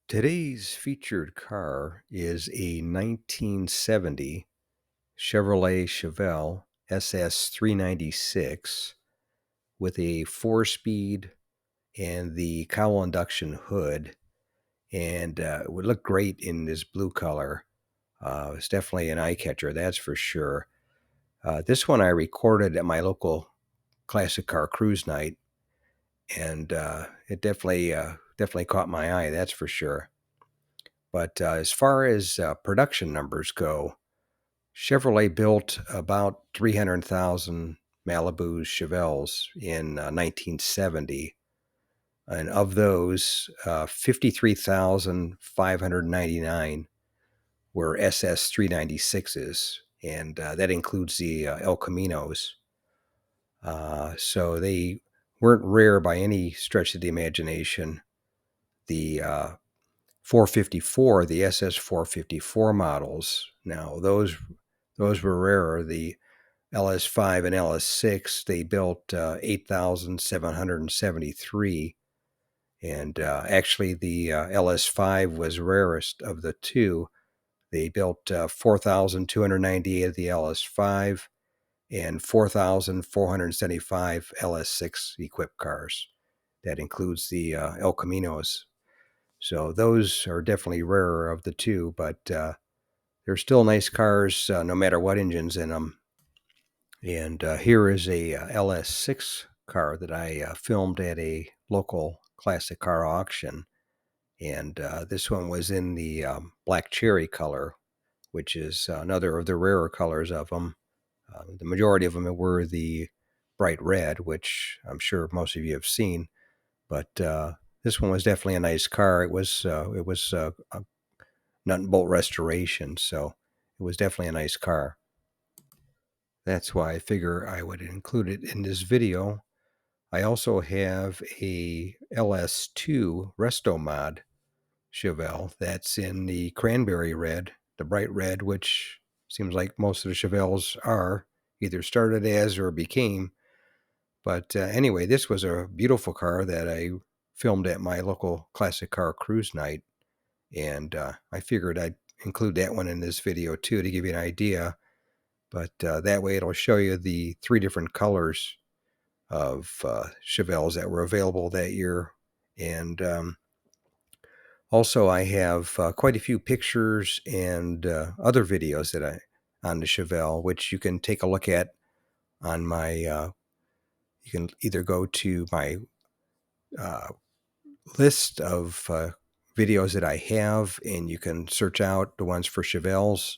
Today's featured car is a 1970 Chevrolet Chevelle SS396 with a 4-speed and the cowl induction hood, and it would look great in this blue color. It's definitely an eye catcher, that's for sure. This one I recorded at my local classic car cruise night, and it definitely caught my eye, that's for sure. But as far as production numbers go, Chevrolet built about 300,000 Malibu Chevelles in 1970. And of those, 53,599 were SS396s. And that includes the El Caminos. So they weren't rare by any stretch of the imagination. The 454, the SS 454 models. Now those were rarer. The LS5 and LS6, they built 8,773, and actually the LS5 was rarest of the two. They built 4,298 of the LS5 and 4,475 LS6 equipped cars. That includes the El Caminos. So those are definitely rarer of the two, but they're still nice cars no matter what engine's in them. And here is a LS6 car that I filmed at a local classic car auction. And this one was in the black cherry color, which is another of the rarer colors of them. The majority of them were the bright red, which I'm sure most of you have seen. But this one was definitely a nice car. It was a nut and bolt restoration, so it was definitely a nice car. That's why I figure I would include it in this video. I also have a LS2 Resto Mod Chevelle that's in the cranberry red, the bright red, which seems like most of the Chevelles are, either started as or became. But anyway, this was a beautiful car that I filmed at my local classic car cruise night. And I figured I'd include that one in this video too to give you an idea. But that way it'll show you the 3 different colors of Chevelles that were available that year. And also I have quite a few pictures and other videos that on the Chevelle, which you can take a look at on my, you can either go to my list of videos that I have, and you can search out the ones for Chevelles,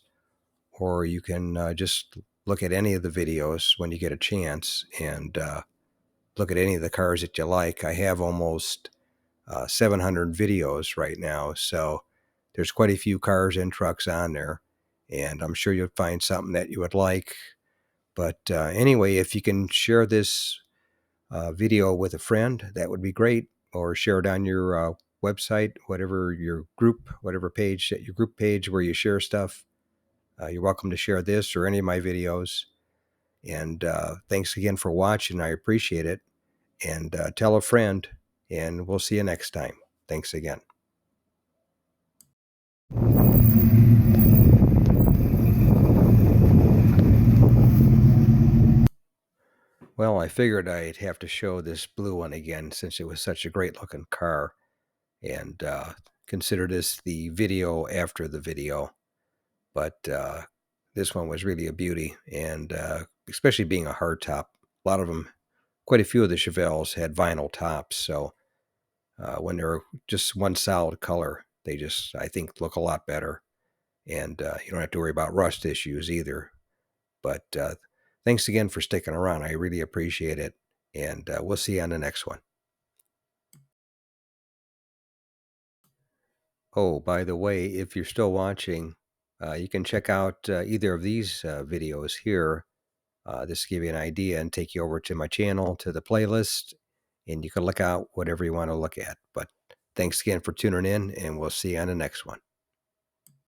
or you can just look at any of the videos when you get a chance and look at any of the cars that you like. I have almost 700 videos right now, so there's quite a few cars and trucks on there, and I'm sure you'll find something that you would like. But anyway, if you can share this video with a friend, that would be great, or share it on your website, whatever your group, whatever page, your group page where you share stuff. You're welcome to share this or any of my videos. And thanks again for watching. I appreciate it. And tell a friend, and we'll see you next time. Thanks again. Well, I figured I'd have to show this blue one again since it was such a great looking car, and consider this the video after the video. But this one was really a beauty, and especially being a hardtop. A lot of them, quite a few of the Chevelles had vinyl tops, so when they're just one solid color, they just, I think, look a lot better. And you don't have to worry about rust issues either. But thanks again for sticking around. I really appreciate it. And we'll see you on the next one. Oh, by the way, if you're still watching, you can check out either of these videos here. This will give you an idea and take you over to my channel, to the playlist, and you can look out whatever you want to look at. But thanks again for tuning in, and we'll see you on the next one.